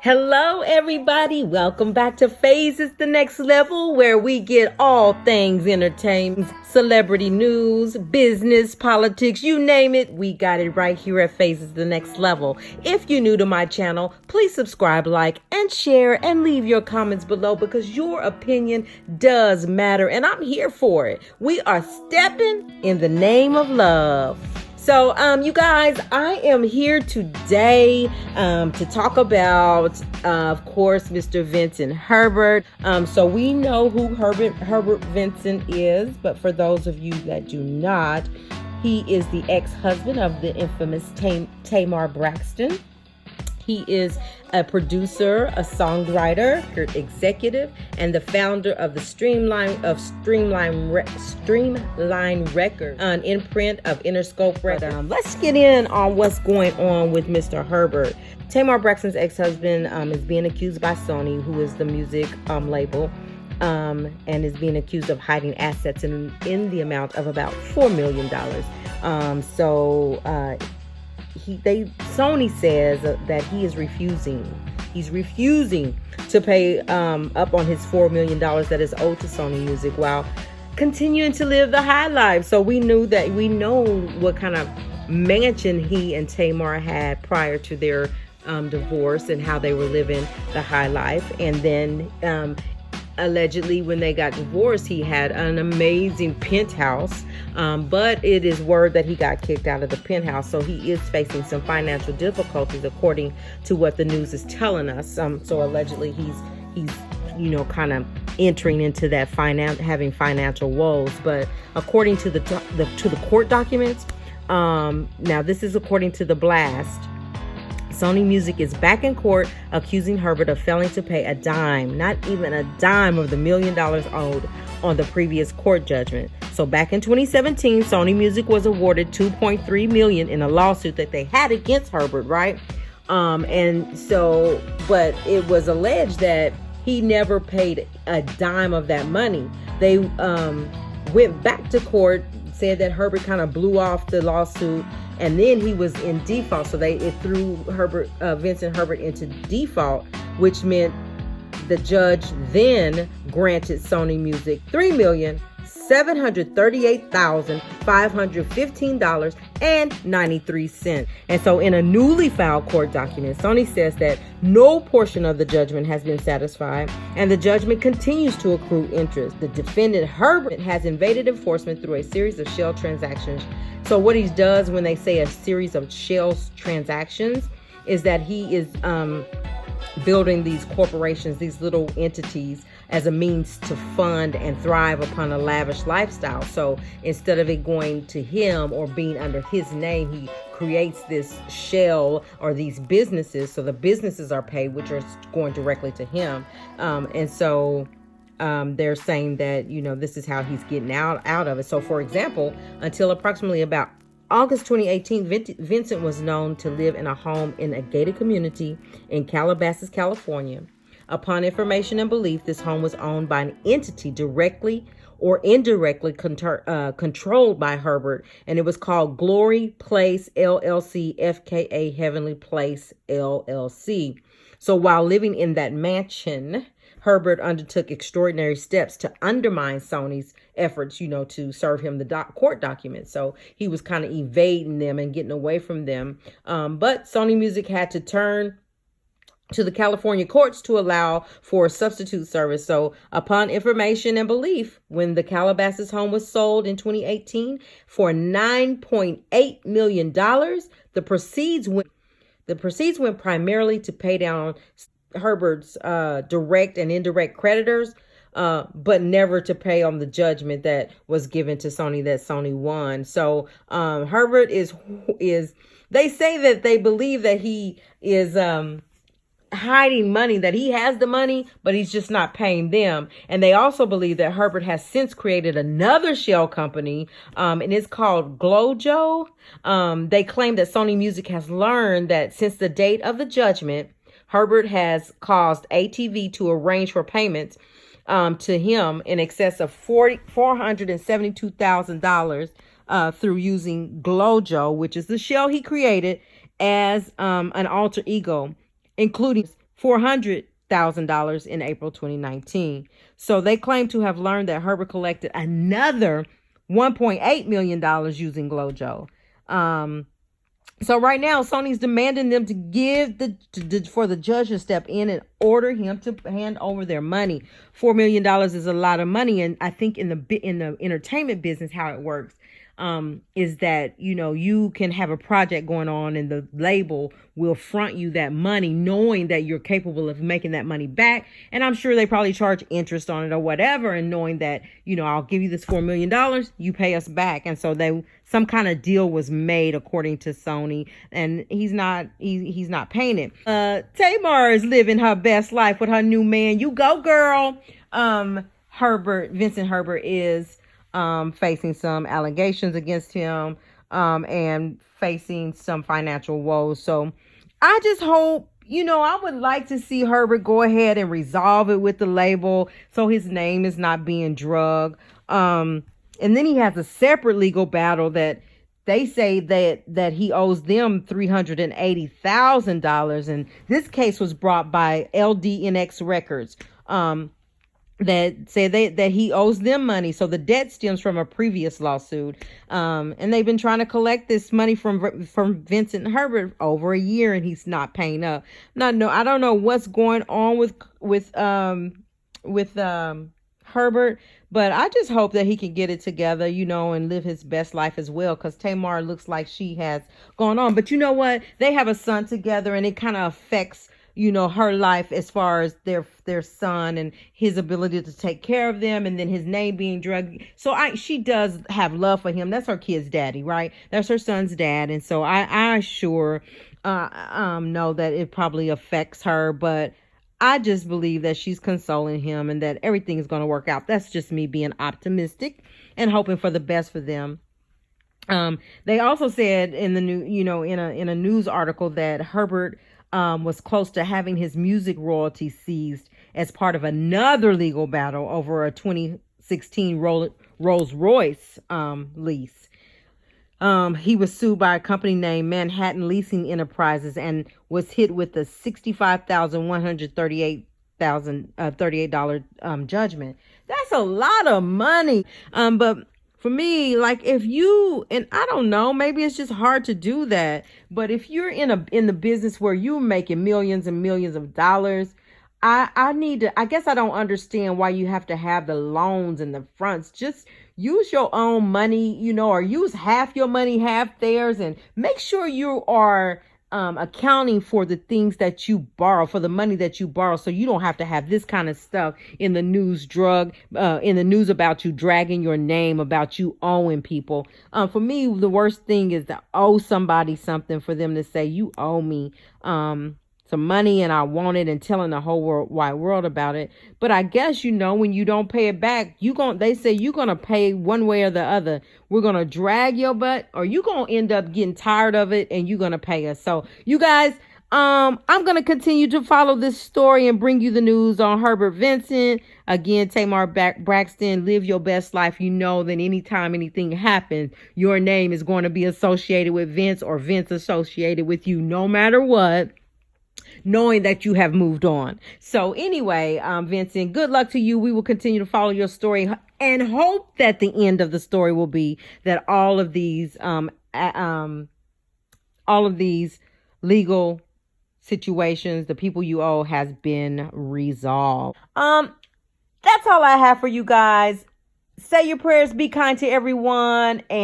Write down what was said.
Hello, everybody. Welcome back to Phases the Next Level, where we get all things entertainment, celebrity news, business, politics, you name it. We got it right here at Phases the Next Level. If you're new to my channel, please subscribe, like, and share, and leave your comments below because your opinion does matter, and I'm here for it. We are stepping in the name of love. So, you guys, I am here today to talk about, of course, Mr. Vincent Herbert. So we know who Herbert Vincent is, but for those of you that do not, he is the ex-husband of the infamous Tamar Braxton. He is a producer, a songwriter, executive, and the founder of the Streamline Records, an imprint of Interscope Records. Let's get in on what's going on with Mr. Herbert. Tamar Braxton's ex-husband is being accused by Sony, who is the music label, and is being accused of hiding assets in the amount of about $4 million. Sony says that he is refusing. He's refusing to pay up on his $4 million that is owed to Sony Music while continuing to live the high life. So we know what kind of mansion he and Tamar had prior to their divorce and how they were living the high life. And then allegedly, when they got divorced, he had an amazing penthouse, but it is word that he got kicked out of the penthouse, so he is facing some financial difficulties, according to what the news is telling us. So allegedly, he's kind of entering into that having financial woes. But according to the court documents, now this is according to the Blast. Sony Music is back in court accusing Herbert of failing to pay a dime, not even a dime of the $1 million owed on the previous court judgment. So back in 2017, Sony Music was awarded $2.3 million in a lawsuit that they had against Herbert, right? But it was alleged that he never paid a dime of that money. They went back to court, said that Herbert kind of blew off the lawsuit, and then he was in default. So it threw Vincent Herbert into default, which meant the judge then granted Sony Music $3,738,515.93. And so in a newly filed court document, Sony says that no portion of the judgment has been satisfied and the judgment continues to accrue interest. The defendant Herbert has evaded enforcement through a series of shell transactions. So what he does when they say a series of shell transactions is that he is building these corporations, these little entities, as a means to fund and thrive upon a lavish lifestyle. So instead of it going to him or being under his name, he creates this shell or these businesses. So the businesses are paid, which are going directly to him. They're saying that, this is how he's getting out of it. So for example, until approximately about August 2018, Vincent was known to live in a home in a gated community in Calabasas, California. Upon information and belief, this home was owned by an entity directly or indirectly controlled by Herbert, and it was called Glory Place LLC, FKA Heavenly Place LLC. So while living in that mansion, Herbert undertook extraordinary steps to undermine Sony's efforts, to serve him the court documents. So he was kind of evading them and getting away from them. But Sony Music had to turn to the California courts to allow for a substitute service. So upon information and belief, when the Calabasas home was sold in 2018 for $9.8 million, the proceeds went primarily to pay down Herbert's direct and indirect creditors, but never to pay on the judgment that was given to Sony that Sony won. So Herbert is they say that they believe that he is hiding money, that he has the money, but he's just not paying them. And they also believe that Herbert has since created another shell company, and it's called Glojo. They claim that Sony Music has learned that since the date of the judgment, Herbert has caused ATV to arrange for payments to him in excess of $472,000 through using Glojo, which is the shell he created, as an alter ego, including $400,000 in April 2019. So they claim to have learned that Herbert collected another $1.8 million using GlowJo. So right now, Sony's demanding them to for the judge to step in and order him to hand over their money. $4 million is a lot of money, and I think in the entertainment business, how it works is that you can have a project going on, and the label will front you that money, knowing that you're capable of making that money back. And I'm sure they probably charge interest on it or whatever, and knowing that I'll give you this $4 million, you pay us back. And so some kind of deal was made, according to Sony, and he's not paying it. Tamar is living her best life with her new man. You go, girl. Vincent Herbert is facing some allegations against him, and facing some financial woes. So I just hope, I would like to see Herbert go ahead and resolve it with the label so his name is not being drugged. And then he has a separate legal battle that they say that he owes them $380,000. And this case was brought by LDNX Records, that say that he owes them money. So the debt stems from a previous lawsuit. And they've been trying to collect this money from Vincent Herbert over a year, and he's not paying up. I don't know what's going on with Herbert, but I just hope that he can get it together, and live his best life as well, because Tamar looks like she has gone on. But you know what? They have a son together, and it kind of affects her life as far as their son and his ability to take care of them, and then his name being drugged. So she does have love for him. That's her kid's daddy, right? That's her son's dad. And so I sure know that it probably affects her, but I just believe that she's consoling him and that everything is going to work out. That's just me being optimistic and hoping for the best for them. They also said in the new, in a news article, that Herbert was close to having his music royalties seized as part of another legal battle over a 2016 Rolls-Royce lease. He was sued by a company named Manhattan Leasing Enterprises and was hit with a $65,138 judgment. That's a lot of money. But for me, like, if you, and I don't know, maybe it's just hard to do that, but if you're in the business where you're making millions and millions of dollars, I guess I don't understand why you have to have the loans and the fronts. Just use your own money, or use half your money, half theirs, and make sure you are accounting for the things that you borrow, for the money that you borrow, so you don't have to have this kind of stuff in the news, in the news about you dragging your name, about you owing people. For me, the worst thing is to owe somebody something, for them to say, you owe me some money and I want it, and telling the whole wide world about it. But I guess, when you don't pay it back, they say you're going to pay one way or the other. We're going to drag your butt, or you're going to end up getting tired of it and you're going to pay us. So you guys, I'm going to continue to follow this story and bring you the news on Herbert Vincent. Again, Tamar Braxton, live your best life. You know that anytime anything happens, your name is going to be associated with Vince, or Vince associated with you, no matter what, knowing that you have moved on. So anyway, Vincent, good luck to you. We will continue to follow your story and hope that the end of the story will be that all of these legal situations, the people you owe, has been resolved. That's all I have for you guys. Say your prayers, be kind to everyone, and